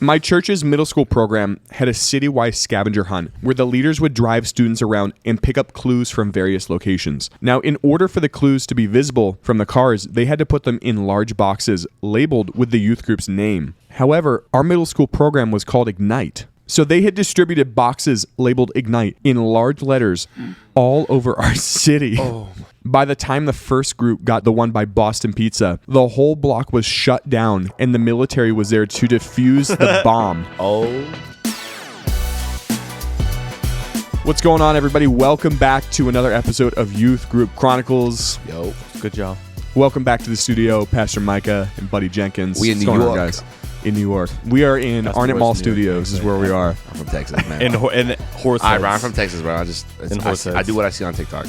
My church's middle school program had a citywide scavenger hunt where the leaders would drive students around and pick up clues from various locations. Now, in order for the clues to be visible from the cars, they had to put them in large boxes labeled with the youth group's name. However, our middle school program was called Ignite. So they had distributed boxes labeled Ignite in large letters all over our city. By the time the first group got the one by Boston Pizza, the whole block was shut down and the military was there to defuse the bomb. What's going on, everybody? Welcome back to another episode of Youth Group Chronicles. Yo, good job. Welcome back to the studio, Pastor Micah and Buddy Jenkins. We in New York, guys. In New York. We are in Arnett Mall Studios is where we are. I'm from Texas, man. In Horseheads. I'm from Texas, bro. I do what I see on TikTok.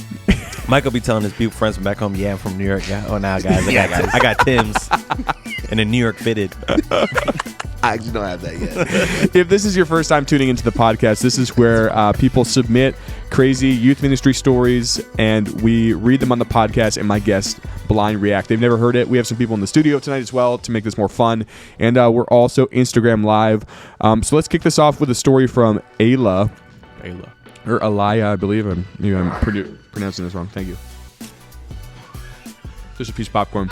Michael be telling his people friends from back home, yeah, I'm from New York. Yeah. Oh, now, guys, I got Tim's and a New York fitted. I actually don't have that yet. If this is your first time tuning into the podcast, this is where people submit crazy youth ministry stories and we read them on the podcast and my guests blind react. They've never heard it. We have some people in the studio tonight as well to make this more fun. And we're also Instagram live. So let's kick this off with a story from Ayla. Or Alaya, I believe. I'm pronouncing this wrong. Thank you. Just a piece of popcorn.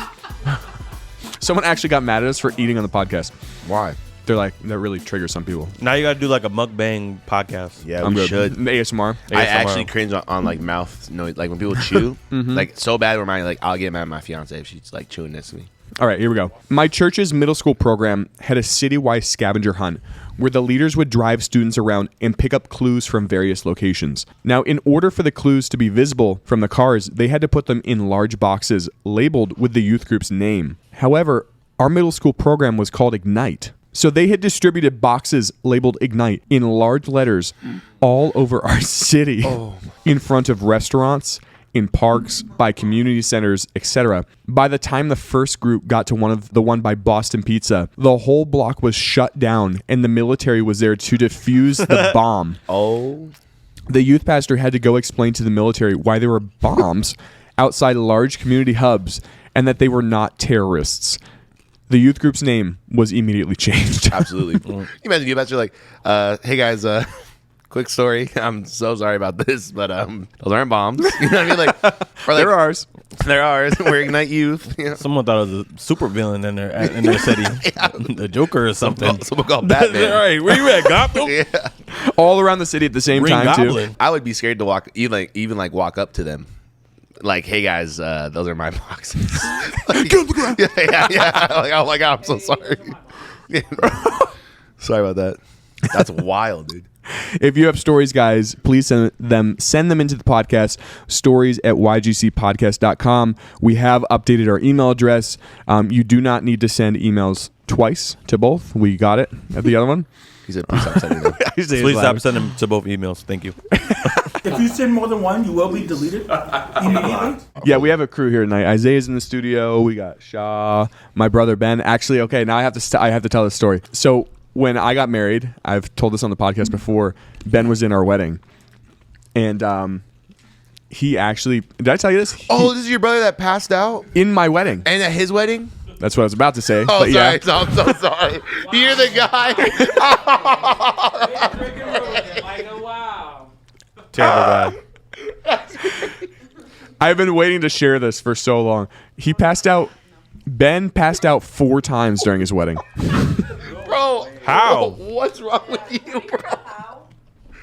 Someone actually got mad at us for eating on the podcast. Why? They're like, that really triggers some people. Now you got to do like a mukbang podcast. Yeah, I'm we good. should. ASMR. I actually cringe on like mouth, like when people chew, like so bad where I'll get mad at my fiance if she's like chewing next to me. All right, here we go. My church's middle school program had a citywide scavenger hunt where the leaders would drive students around and pick up clues from various locations. Now, in order for the clues to be visible from the cars, they had to put them in large boxes labeled with the youth group's name. However, our middle school program was called Ignite. So they had distributed boxes labeled Ignite in large letters all over our city, in front of restaurants, in parks, by community centers, etc. By the time the first group got to the one by Boston Pizza, the whole block was shut down and the military was there to defuse the bomb. The youth pastor had to go explain to the military why there were bombs outside large community hubs and that they were not terrorists. The youth group's name was immediately changed. Absolutely. Can you imagine you pastor like, hey guys, quick story. I'm so sorry about this, but those aren't bombs. You know what I mean? Like, or like They're ours. They're ours. We're Ignite Youth. You know? Someone thought it was a super villain in their city. The Joker or something. Someone called Batman. All right, where you at, Gotham? Yeah. All around the city at the same Green time, Goblin. too. I would be scared to even walk up to them. Like, hey guys, those are my boxes. Like, get on the ground. Yeah. Like, oh my God, I'm so sorry. Sorry about that. That's wild, dude. If you have stories, guys, please send them into the podcast, stories@ygcpodcast.com. We have updated our email address. You do not need to send emails twice to both. We got it at the other one. He said, please stop sending them. Please stop sending them to both emails. Thank you. If you send more than one, you will be deleted immediately. Yeah, we have a crew here tonight. Isaiah's in the studio. We got Shaw, my brother Ben. Actually, okay, now I have to tell this story. So when I got married, I've told this on the podcast before, Ben was in our wedding. And he actually, did I tell you this? This is your brother that passed out? In my wedding. And at his wedding? That's what I was about to say. Oh, but sorry. yeah. I'm so sorry. You're the guy. Terrible guy. I've been waiting to share this for so long. Ben passed out 4 times during his wedding. Bro. How? What's wrong with you, bro?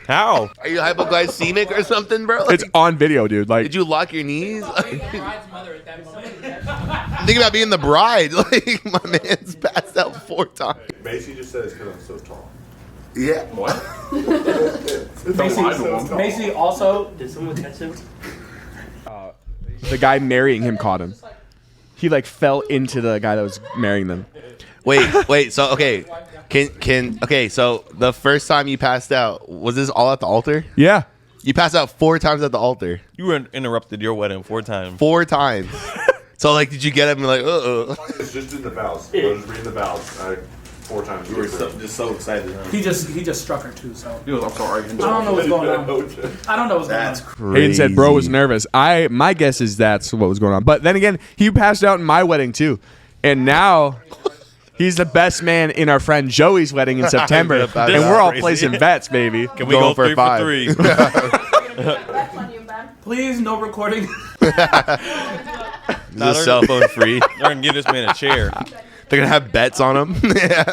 How? Are you hypoglycemic or something, bro? It's on video, dude. Like, did you lock your knees? Think about being the bride. Like, my man's passed out 4 times. Macy just said it's because I'm so tall. Yeah. What? Macy also, did someone catch him? the guy marrying him caught him. He like fell into the guy that was marrying them. Wait. So okay, so the first time you passed out, was this all at the altar? Yeah. You passed out 4 times at the altar. You were interrupted your wedding 4 times. 4 times. So like, did you get up and like, It's just in the vows. I was reading the vows 4 times. You were just so excited. Huh? He just struck her too. So He goes, I'm sorry. I don't know what's going on. I don't know what's going on. crazy. Hayden said bro was nervous. My guess is that's what was going on. But then again, he passed out in my wedding too. And now He's the best man in our friend Joey's wedding in September, and we're all placing bets, baby. Can we go for 3 5. for 3? That's on you, Ben. Please, no recording. Is this cell phone free? They're going to give this man a chair. They're gonna have bets on him. Yeah.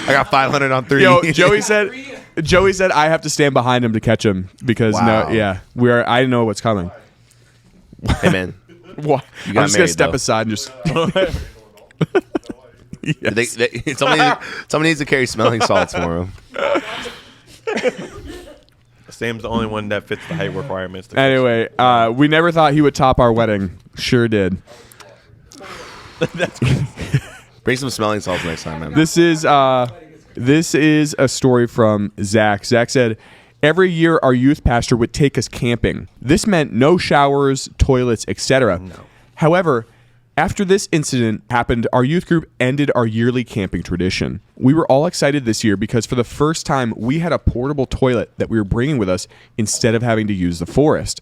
I got 500 on 3. Yo, Joey said I have to stand behind him to catch him because Wow. I know what's coming. Hey man, What? You I'm got just gonna married, step though. aside and just. Yes. somebody needs to carry smelling salts for him. Sam's the only one that fits the height requirements. Anyway, we never thought he would top our wedding. Sure did. Bring some smelling salts next time, man. This is a story from Zach. Zach said, every year our youth pastor would take us camping. This meant no showers, toilets, etc. No. However, after this incident happened, our youth group ended our yearly camping tradition. We were all excited this year because for the first time, we had a portable toilet that we were bringing with us instead of having to use the forest.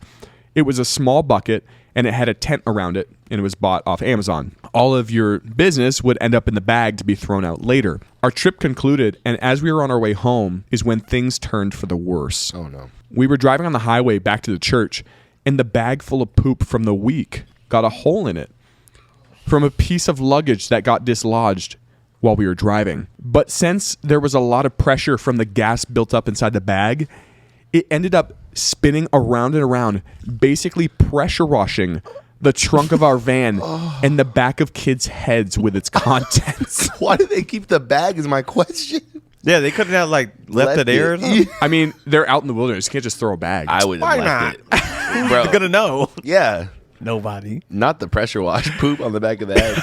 It was a small bucket, and it had a tent around it, and it was bought off Amazon. All of your business would end up in the bag to be thrown out later. Our trip concluded, and as we were on our way home is when things turned for the worse. Oh, no. We were driving on the highway back to the church, and the bag full of poop from the week got a hole in it from a piece of luggage that got dislodged while we were driving. But since there was a lot of pressure from the gas built up inside the bag, it ended up spinning around and around, basically pressure washing the trunk of our van and the back of kids' heads with its contents. Why do they keep the bag is my question. Yeah, they couldn't have left it there. Or something? I mean, they're out in the wilderness. You can't just throw a bag. I would have left it. They're Bro, gonna know. yeah. Nobody. Not the pressure wash poop on the back of the head.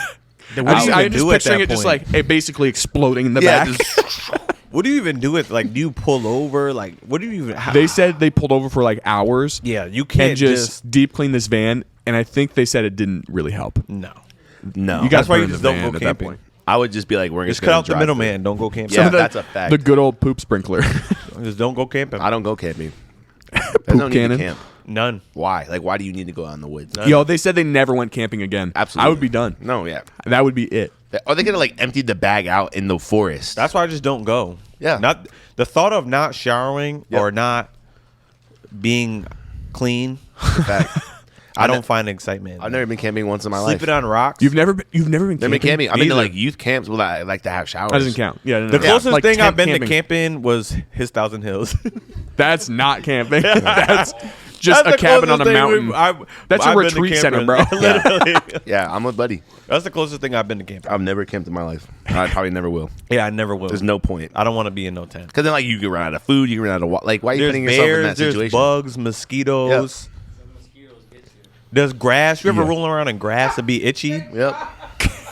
I'm just picturing it just like it basically exploding in the Yeah, back. What do you even do with do you pull over? What do you even? They said they pulled over for hours. Yeah, you can't and just deep clean this van, and I think they said it didn't really help. no. No. You guys That's why you burned just the don't van go at that camping. point. I would just be like, we're Just gonna cut out the drive middleman. Don't go camping. Yeah, So that's a fact. The good old poop sprinkler. Just don't go camping. I don't go camping. There's no need cannon? to camp. None. Why? Why do you need to go out in the woods? Yo, they said they never went camping again. Absolutely. I would be done. No, yeah. That would be it. Are they gonna empty the bag out in the forest? That's why I just don't go. Yeah. Not the thought of not showering Yep. or not being clean. fact. I don't find excitement. I've never been camping once in my life. Sleeping on rocks. You've never been Never been camping? camping. I've been to Neither. youth camps where I like to have showers. That doesn't count. Yeah, no, The no. closest Like thing tent I've been camping. to camping was His Thousand Hills. That's not camping. That's just That's a the cabin on a closest thing mountain. we've- That's a I've been to retreat center, camping. bro. Literally. Yeah, I'm with Buddy. That's the closest thing I've been to camping. I've never camped in my life. I probably never will. Yeah, I never will. There's no point. I don't want to be in no tent. Because then you can run out of food, you can run out of water. Why are you There's putting yourself in that bears, there's situation? bugs, mosquitoes. There's grass. You ever roll around in grass and be itchy? Yep.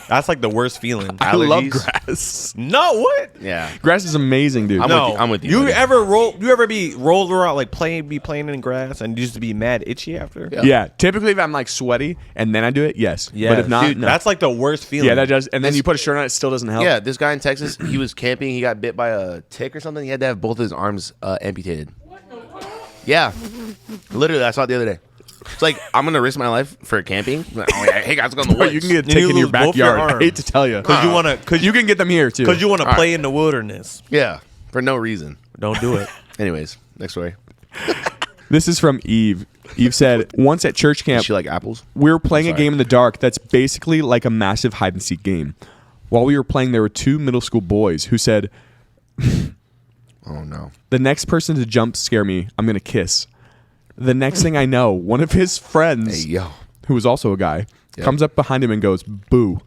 That's the worst feeling. I love Allergies. grass. No, what? Yeah. Grass is amazing, dude. I'm with you, You buddy. ever be rolled around playing in grass and just be mad itchy after? Yeah. Typically, if I'm sweaty and then I do it, yes. Yeah, But if not, dude, no. that's the worst feeling. Yeah, that does. And then you put a shirt on, it still doesn't help. Yeah, this guy in Texas, he was camping. He got bit by a tick or something. He had to have both of his arms amputated. Yeah. Literally, I saw it the other day. It's I'm going to risk my life for camping. Hey, guys, go in the Bro, woods. you can get a You tick in your lose both your backyard. I arms. hate to tell you. because you want to. You can get them here, too. Because you want to play in the wilderness. Yeah, for no reason. Don't do it. Anyways, next story. This is from Eve. Eve said, once at church Does camp, she like apples? we were playing a Sorry. game in the dark that's basically like a massive hide-and-seek game. While we were playing, there were two middle school boys who said, Oh, no. the next person to jump scare me, I'm going to kiss. The next thing I know, one of his friends, Hey, yo. who was also a guy, Yep. comes up behind him and goes, boo.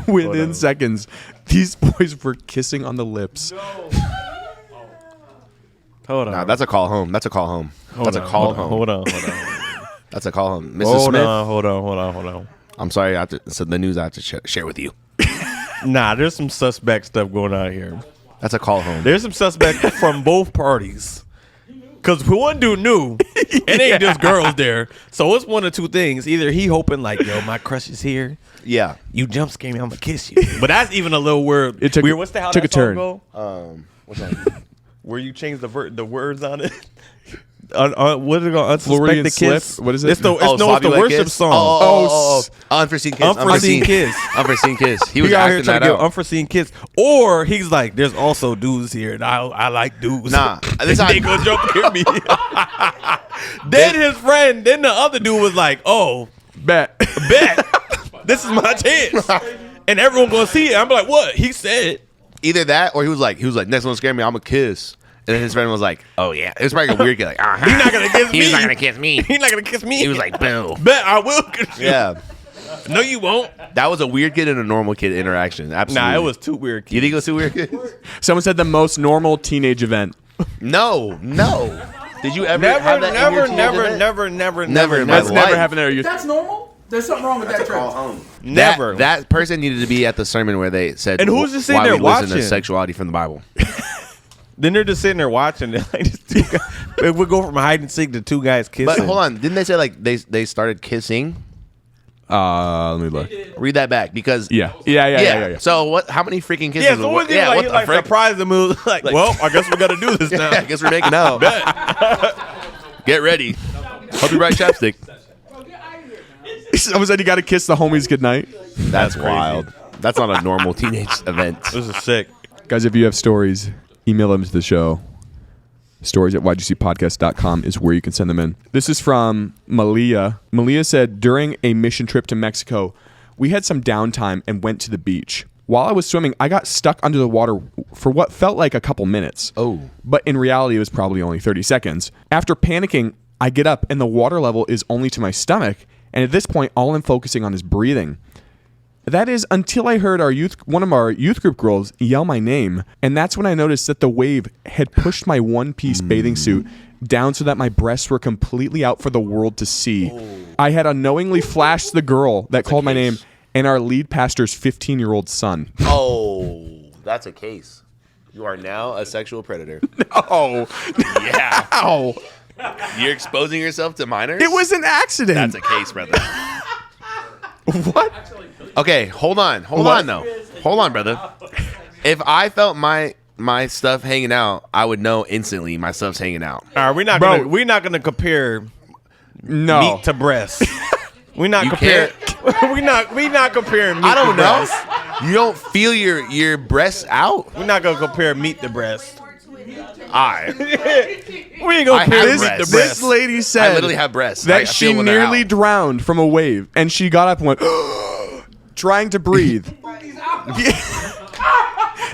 Within seconds, these boys were kissing on the lips. Hold on. Nah, that's a call home. That's a call home. That's a call home. Hold on. That's a call home. Mrs. Hold Smith, on. Hold on. I'm sorry. So the news I have to share with you. Nah, there's some suspect stuff going on here. That's a call home. There's some suspect from both parties. Because one dude knew it ain't just girls there. So it's one of two things. Either he hoping yo, my crush is here. Yeah. You jump scare me, I'm going to kiss you. But that's even a little weird. It took- weird. What's the how took that a turn. song go? What's that? Where you change the words on it? what is it called? Floridian Unsuspected Slip? Kiss. What is it? It's the Sloppy Wet worship Kiss? song. Oh, Unforeseen Kiss. Unforeseen Kiss. Unforeseen Kiss. He was He out here acting trying that to get out. unforeseen kiss, or he's like, "There's also dudes here, and I like dudes." Nah, this they gonna jump near me. Then his friend, then the other dude was like, "Oh, Bet. bet this is my chance," and everyone gonna see it. I'm like, "What?" He said. Either that, or he was like, next one scare me, I'm a kiss. And then his friend was like, oh yeah, it was probably a weird kid, like, He's not gonna kiss me. He's not gonna kiss me. He's not gonna kiss me. He was like, boo. "Bet I will kiss you." Yeah, No, you won't. that was a weird kid and a normal kid interaction. Absolutely. Nah, it was too weird. You think it was too weird? Someone said the most normal teenage event. No. Did you ever Never, have that in your teenage event? never Never in never, my That's life. never happened there. That's normal? There's something wrong with that church. never. That person needed to be at the sermon where they said, And who's just sitting why there we listen to watching? sexuality from the Bible. Then they're just sitting there watching. They're like, just two guys. We go from hide and seek to two guys kissing. But hold on, didn't they say like they started kissing? Let me look. Read that back because Yeah. So what? How many freaking kisses? Yeah, so what yeah, like, what he the like frick? surprised them. Like, well, I guess we got to do this now. I guess we're making out. Get ready. Hope you write chapstick. Someone said you got to kiss the homies goodnight. That's wild. That's not a normal teenage event. This is sick. Guys, if you have stories, email them to the show. Stories@ygcpodcast.com is where you can send them in. This is from Malia. Malia said, during a mission trip to Mexico, we had some downtime and went to the beach. While I was swimming, I got stuck under the water for what felt like a couple minutes. Oh. But in reality, it was probably only 30 seconds. After panicking, I get up and the water level is only to my stomach. And at this point, all I'm focusing on is breathing. That is until I heard one of our youth group girls yell my name. And that's when I noticed that the wave had pushed my one-piece bathing suit down so that my breasts were completely out for the world to see. I had unknowingly flashed the girl that called my name and our lead pastor's 15-year-old son. Oh, that's a case. You are now a sexual predator. Oh, Yeah. ow. You're exposing yourself to minors? It was an accident. That's a case, brother. What? Okay, hold on though. Hold on, brother. If I felt my stuff hanging out, I would know instantly my stuff's hanging out. All right, we're not gonna compare No. meat to breast. We're not You comparing. we not comparing meat I don't to know. breast. You don't feel your breasts out? We're not gonna compare meat to breast. I We ain't gonna I compare have meat breasts. to breast. This lady said I literally have breasts. I that she feel when they're nearly out. drowned from a wave, and she got up and went, trying to breathe.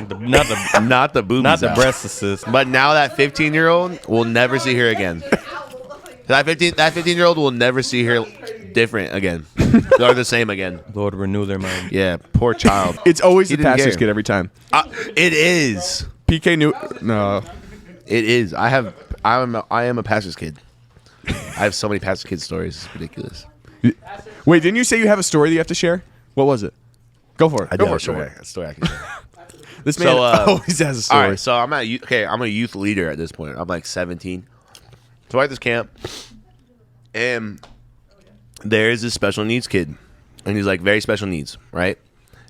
Not the boobies Not the out. breast assist. But now that 15-year-old will never see her again. That 15-year-old will never see her different again. Or the same again. Lord, renew their mind. Yeah, poor child. It's always He the didn't pastor's care. kid every time. It is. PK knew. No. It is. I am a pastor's kid. I have so many pastor's kid stories. It's ridiculous. Wait, didn't you say you have a story that you have to share? What was it? Go for it. I Go do for have it. a story. A story I can share. This man So, always has a All story. right, so I'm a youth leader at this point. I'm like 17. So we're at this camp, and there is this special needs kid, and he's like very special needs, right?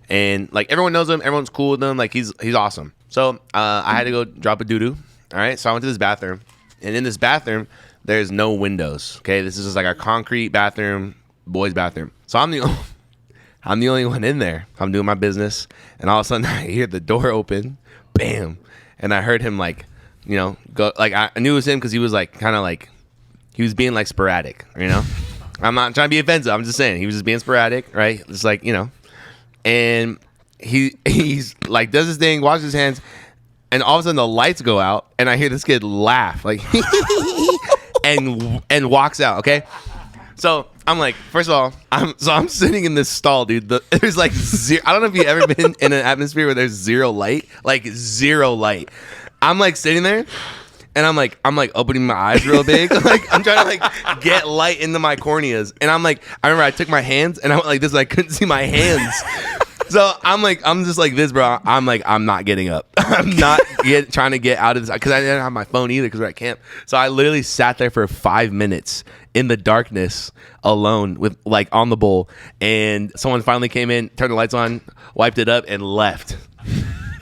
And like everyone knows him, everyone's cool with him, like he's awesome. So I had to go drop a doo-doo. All right, so I went to this bathroom, and in this bathroom there's no windows. Okay, this is just like a concrete bathroom, boys' bathroom. So I'm the only one in there. I'm doing my business, and all of a sudden I hear the door open, bam, and I heard him like, you know, go like I knew it was him because he was like kind of like he was being like sporadic, you know. I'm not trying to be offensive. I'm just saying he was just being sporadic, right? It's like, you know, and he's like does his thing, washes his hands, and all of a sudden the lights go out, and I hear this kid laugh like and walks out. Okay. So I'm like, first of all, I'm sitting in this stall, dude. There's like zero. I don't know if you've ever been in an atmosphere where there's zero light, like zero light. I'm like sitting there, and I'm like opening my eyes real big, like I'm trying to like get light into my corneas, and I'm like, I remember I took my hands, and I went like this, and I couldn't see my hands. So I'm just like this, bro. I'm not getting up. I'm not trying to get out of this because I didn't have my phone either because we're at camp. So I literally sat there for 5 minutes in the darkness alone with like on the bowl, and someone finally came in, turned the lights on, wiped it up, and left.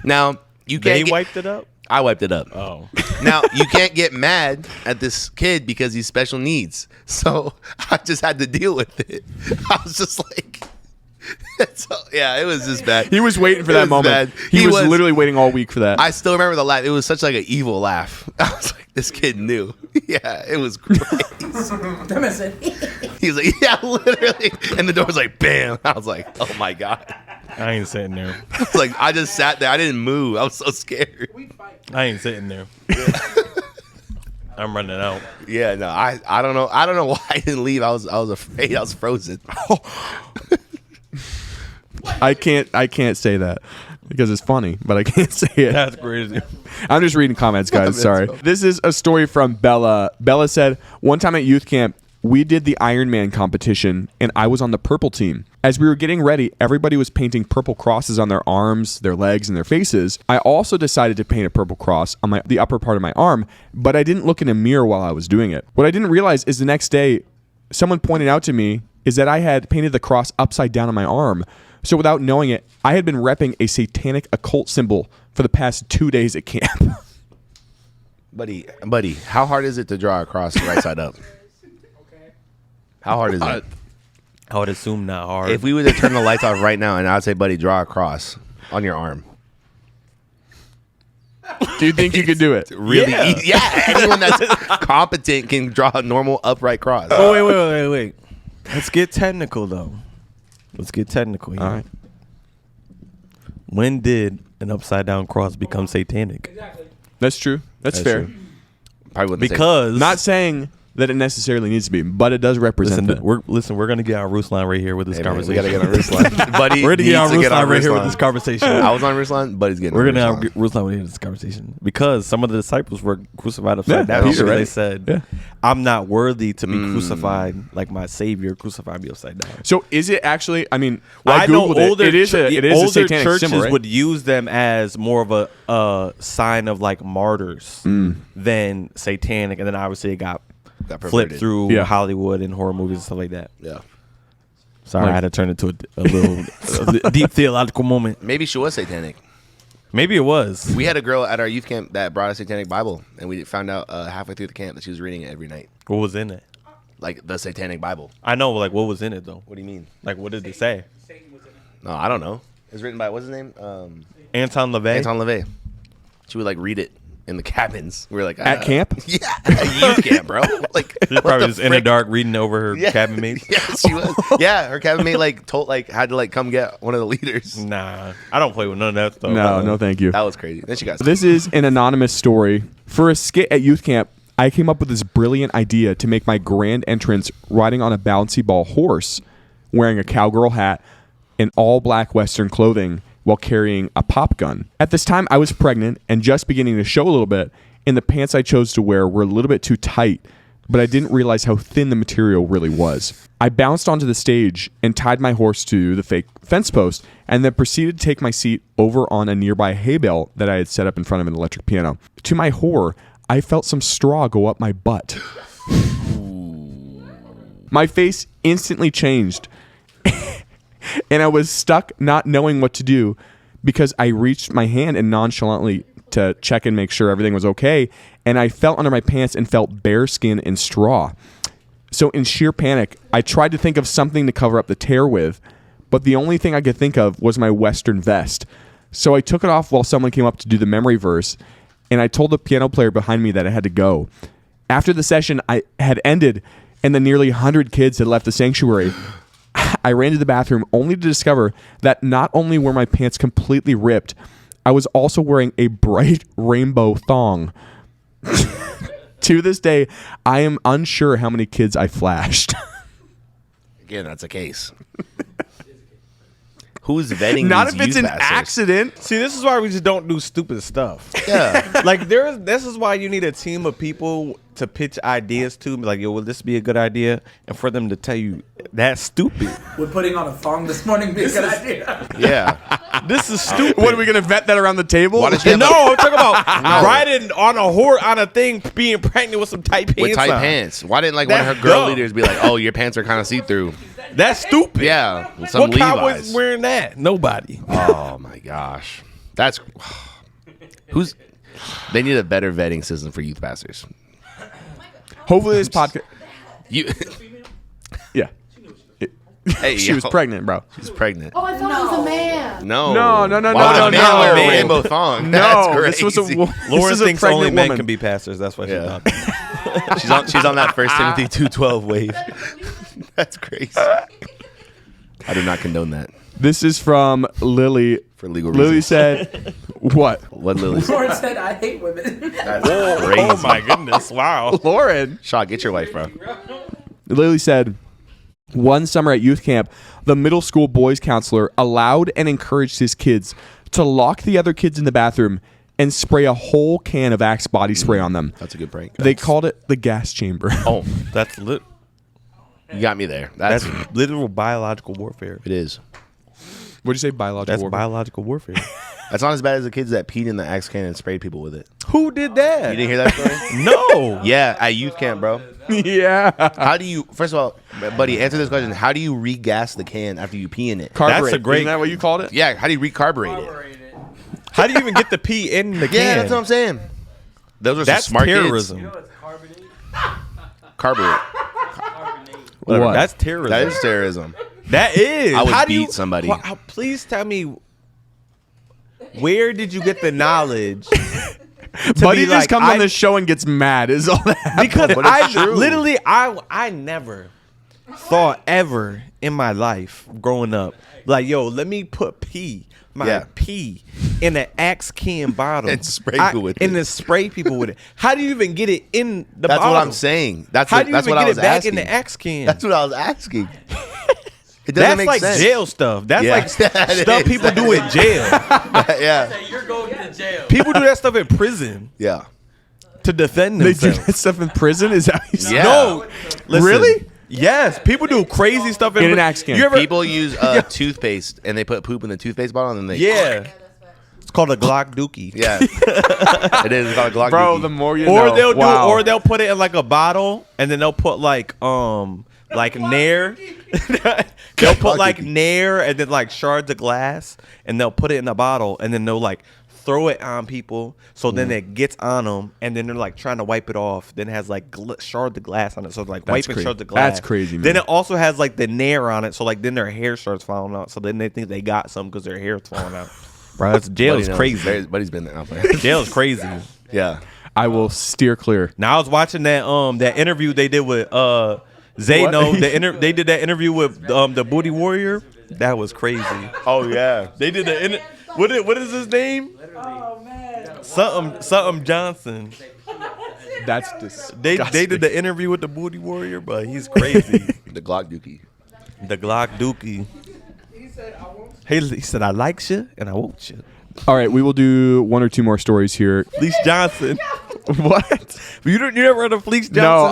Now you can't. They wiped it up. I wiped it up. Oh. Now, you can't get mad at this kid because he's special needs. So I just had to deal with it. I was just like, so, yeah, it was just bad. He was waiting for It that was moment. bad. He was literally waiting all week for that. I still remember the laugh. It was such like an evil laugh. I was like, this kid knew. Yeah, it was crazy. Damn it. He was like, yeah, literally. And the door was like, bam. I was like, oh my God. I ain't sitting there. It's like, I just sat there. I didn't move. I was so scared. I ain't sitting there. I'm running out. Yeah, no, I don't know. I don't know why I didn't leave. I was afraid. I was frozen. I can't say that because it's funny, but I can't say it. That's crazy. I'm just reading comments, guys. Sorry. This is a story from Bella. Bella said, one time at youth camp, we did the Iron Man competition, and I was on the purple team. As we were getting ready, everybody was painting purple crosses on their arms, their legs, and their faces. I also decided to paint a purple cross on the upper part of my arm, but I didn't look in a mirror while I was doing it. What I didn't realize is the next day, someone pointed out to me is that I had painted the cross upside down on my arm. So without knowing it, I had been repping a satanic occult symbol for the past 2 days at camp. Buddy, how hard is it to draw a cross right side up? How hard is it? I would assume not hard. If we were to turn the lights off right now and I'd say, buddy, draw a cross on your arm. Do you think you could do it? Really easy. Yeah, anyone that's competent can draw a normal upright cross. Oh, wait. Let's get technical, though. Let's get technical here. All right. When did an upside down cross become satanic? That's true. That's fair. true. Probably wouldn't say- Because Not saying that it necessarily needs to be, but it does represent it. we're gonna get our Ruslan right here with this Hey, man, conversation. we gotta get on Ruslan. Buddy, We're gonna get our needs to Ruslan right here with Ruslan. this conversation. I was on Ruslan, Buddy's getting We're on gonna Ruslan. have Ruslan with this conversation because some of the disciples were crucified upside down. Peter, because right? They said, Yeah. "I'm not worthy to be crucified like my Savior crucified me upside down." So is it actually? I mean, Well, I I know googled older it. It is a older satanic churches symbol, right? would use them as more of a sign of like martyrs than satanic, and then obviously it got flipped perverted. through Yeah. Hollywood and horror movies and stuff like that. Yeah. Sorry, I had to turn it to a little a deep theological moment. Maybe she was satanic. Maybe it was. We had a girl at our youth camp that brought a satanic Bible, and we found out halfway through the camp that she was reading it every night. What was in it? Like the satanic Bible. I know, like what was in it though. What do you mean? Like what did it say? No, I don't know. It's written by, what's his name? Anton LaVey. Anton LaVey. She would like read it in the cabins. We were like, At camp? Yeah, at youth camp, bro. Like, She's what probably the just in the frick? dark reading over her Yeah. cabin mates. Yeah, she was. Yeah, her cabin mate like had to like come get one of the leaders. Nah, I don't play with none of that stuff. No, thank you. That was crazy. Then she got. This is an anonymous story. For a skit at youth camp, I came up with this brilliant idea to make my grand entrance riding on a bouncy ball horse, wearing a cowgirl hat, and all black Western clothing while carrying a pop gun. At this time, I was pregnant and just beginning to show a little bit, and the pants I chose to wear were a little bit too tight, but I didn't realize how thin the material really was. I bounced onto the stage and tied my horse to the fake fence post, and then proceeded to take my seat over on a nearby hay bale that I had set up in front of an electric piano. To my horror, I felt some straw go up my butt. My face instantly changed, and I was stuck not knowing what to do because I reached my hand and nonchalantly to check and make sure everything was okay, and I felt under my pants and felt bare skin and straw. So in sheer panic, I tried to think of something to cover up the tear with, but the only thing I could think of was my Western vest. So I took it off while someone came up to do the memory verse, and I told the piano player behind me that I had to go. After the session I had ended and the nearly 100 kids had left the sanctuary, I ran to the bathroom only to discover that not only were my pants completely ripped, I was also wearing a bright rainbow thong. To this day, I am unsure how many kids I flashed. Again, that's a case. Who's vetting? Not these if it's youth an pastors? accident. See, this is why we just don't do stupid stuff. Yeah. Like this is why you need a team of people to pitch ideas to. Like, yo, will this be a good idea? And for them to tell you that's stupid. Would putting on a thong this morning be a good idea? Yeah. This is stupid. What, are we going to vet that around the table? Why don't you have No, a- I'm talking about riding on a horse on a thing, being pregnant with some tight pants. with tight on. pants? Why didn't like one of her That's girl dumb. leaders be like, "Oh, your pants are kind of see through"? That's stupid. Yeah, some What cowboy's Levi's. wearing that? Nobody. Oh my gosh, that's who's They need a better vetting system for youth pastors. Hopefully this podcast. You, Yeah. hey, She was pregnant, bro. She's pregnant. Oh, I thought it was a man. No. No. Why would a man wear a no. rainbow thong? No, That's this was a crazy. Lauren this is a thinks only pregnant men woman. can be pastors. That's why she Yeah. thought. She's on that 1 Timothy 2:12 wave. That's crazy. I do not condone that This is from Lily. for legal Lily reasons. said, "What, What Lily said? Lauren said, I hate women. That's crazy. Oh my goodness! Wow. Lauren?" Shaw, get your wife, bro. Lily said, "One summer at youth camp, the middle school boys counselor allowed and encouraged his kids to lock the other kids in the bathroom and spray a whole can of Axe body spray on them. That's a good prank. They called it the gas chamber." Oh, That's lit. you got me there. That's That's literal biological warfare. it is. What'd you say? Biological That's warfare? biological warfare. That's not as bad as the kids that peed in the Axe can and sprayed people with it. Who did that? You didn't hear that story? No. Yeah, at youth camp, bro. Yeah. How do you? First of all, buddy, answer this question. How do you regas the can after you pee in it? Carburate. That's a great- Isn't that what you called it? Yeah, how do you recarburate it? How do you even get the pee in the can? Yeah, that's what I'm saying. Those are That's some smart terrorism. kids. Carburate. Whatever. What? That's terrorism. That is terrorism. That is. I would How do beat you, somebody. Please tell me, where did you get the knowledge? Buddy be just like, comes on I- this show and gets mad. Is all that happens. Because But it's I true. literally, I never thought ever in my life growing up, like, yo, let me put my pee in an Axe can bottle And spray people with it. and then spray people with it. How do you even get it in the That's bottle? what I'm saying. That's How what, do you that's even what I get was it back asking. in the Axe can? That's what I was asking. It doesn't That's make like sense. jail stuff. That's Yeah. like It stuff is. people do in jail. Yeah, You're going to jail. People do that stuff in prison yeah. to defend They do themselves. that stuff in prison? Is that what you said? Yeah. No, listen. Really? Yes, people do crazy stuff In an Axe can. You ever? People use toothpaste and they put poop in the toothpaste bottle and then they Yeah, it's called a Glock Dookie. yeah. It is it's called a Glock. Bro, dookie. the more you Or know. they'll Wow. or they'll put it in like a bottle and then they'll put like Nair. They'll put like Nair and then like shards of glass and they'll put it in a bottle and then they'll like throw it on people so then it gets on them and then they're like trying to wipe it off. Then it has like shards of glass on it, so like That's wiping crazy. shards of glass. That's crazy, man. Then it also has like the Nair on it, so like then their hair starts falling out. So then they think they got some because their hair's falling out. Bro, that's jail's Buddy knows. crazy. Buddy's been there. Jail's crazy. Yeah. I will steer clear. Now I was watching that interview they did with Zayno. They did that interview with the Booty Warrior. That was crazy. Oh yeah. They did the what is his name? Something Johnson. That's disgusting. They did the interview with the Booty Warrior, but he's crazy. The Glock Dookie. The Glock Dookie. He said I like you and I want you. All right, we will do one or two more stories here. Fleece Johnson. What? You never heard of Fleece Johnson? No,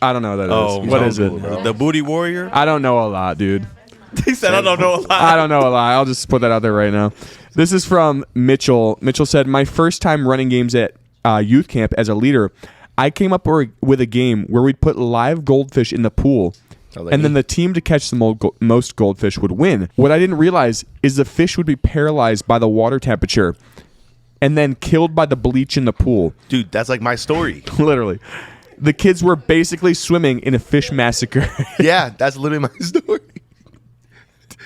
I don't know what that is. Oh, What is it? The Booty Warrior. I don't know a lot, dude. He said I don't know a lot. I don't know a lot. I'll just put that out there right now. This is from Mitchell. Mitchell said, "My first time running games at youth camp as a leader, I came up with a game where we'd put live goldfish in the pool, and then the team to catch the most goldfish would win. What I didn't realize is the fish would be paralyzed by the water temperature and then killed by the bleach in the pool." Dude, that's like my story. Literally. The kids were basically swimming in a fish massacre. Yeah, that's literally my story.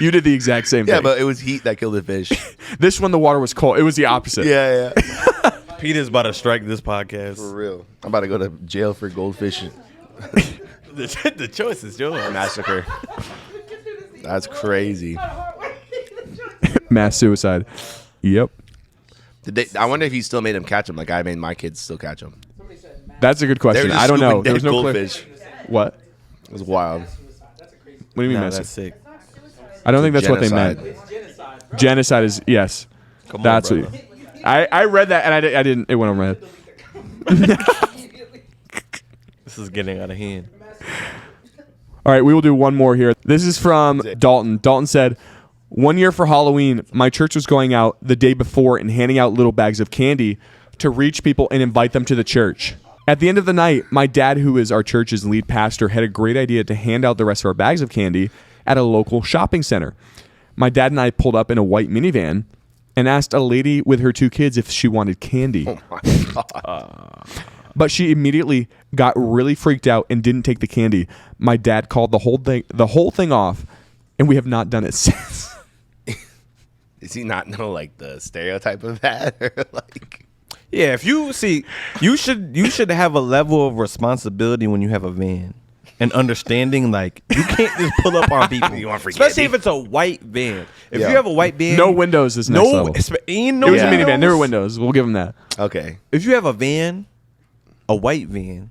You did the exact same Yeah, thing. but it was heat that killed the fish. This one, the water was cold. It was the opposite. Yeah. Peter's about to strike this podcast. For real. I'm about to go to jail for goldfish The choice is yours. massacre. That's crazy. Mass suicide. Yep. I wonder if he still made him catch him like I made my kids still catch him. That's a good They were question. just I don't know. scooping There was dead no clear. goldfish. What? It was wild. What do you mean, Nah, mass? that's sick. I don't think that's what they Genocide. meant. Genocide is yes. Come That's on, what. brother. I read that and I didn't. It went over my head. This is getting out of hand. All right, we will do one more here. This is from Dalton. Dalton said, "One year for Halloween, my church was going out the day before and handing out little bags of candy to reach people and invite them to the church. At the end of the night, my dad, who is our church's lead pastor, had a great idea to hand out the rest of our bags of candy at a local shopping center. My dad and I pulled up in a white minivan, and asked a lady with her 2 kids if she wanted candy. Oh my God. But she immediately got really freaked out and didn't take the candy. My dad called the whole thing off, and we have not done it since. Does he not know like the stereotype of that? Or like, Yeah, if you see, you should have a level of responsibility when you have a van and understanding. Like you can't just pull up on people, You want free especially candy? if it's a white van. If Yeah. you have a white van, No windows is next level. ain't no It was a windows. minivan. There were windows. We'll give them that. okay. If you have a van, a white van,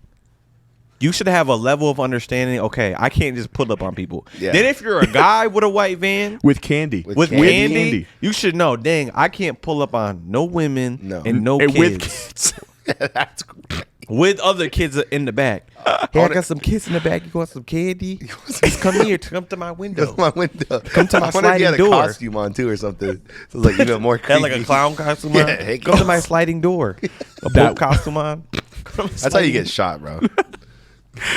you should have a level of understanding. Okay, I can't just pull up on people. Yeah. Then if you're a guy with a white van With candy. with candy. candy, you should know. Dang, I can't pull up on no women No. and no And kids. with kids. That's great. With other kids in the back. Hey, I got some kids in the back. You want some candy? Just come here. Come to my window. That's my window. Come to my I wonder if he had sliding door. a costume on too or something. So it's like even more creepy. Had like a clown costume on. Yeah, hey, Come to my sliding door. A That- boat costume on. That's how you get shot, bro.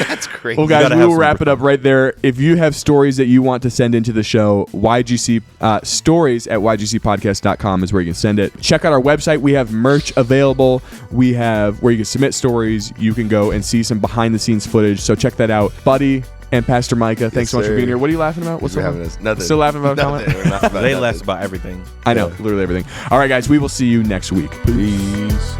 That's crazy. Well, guys, gotta we have will some wrap it up right there. If you have stories that you want to send into the show, YGC stories at ygcpodcast.com is where you can send it. Check out our website. We have merch available. We have where you can submit stories. You can go and see some behind-the-scenes footage. So check that out. Buddy and Pastor Micah, thanks so much for sir. being here. What are you laughing about? What's We're up? having us. Nothing. Still laughing about a nothing. comment? We're laughing about They nothing. less about everything. I know, literally everything. All right, guys, we will see you next week. Peace.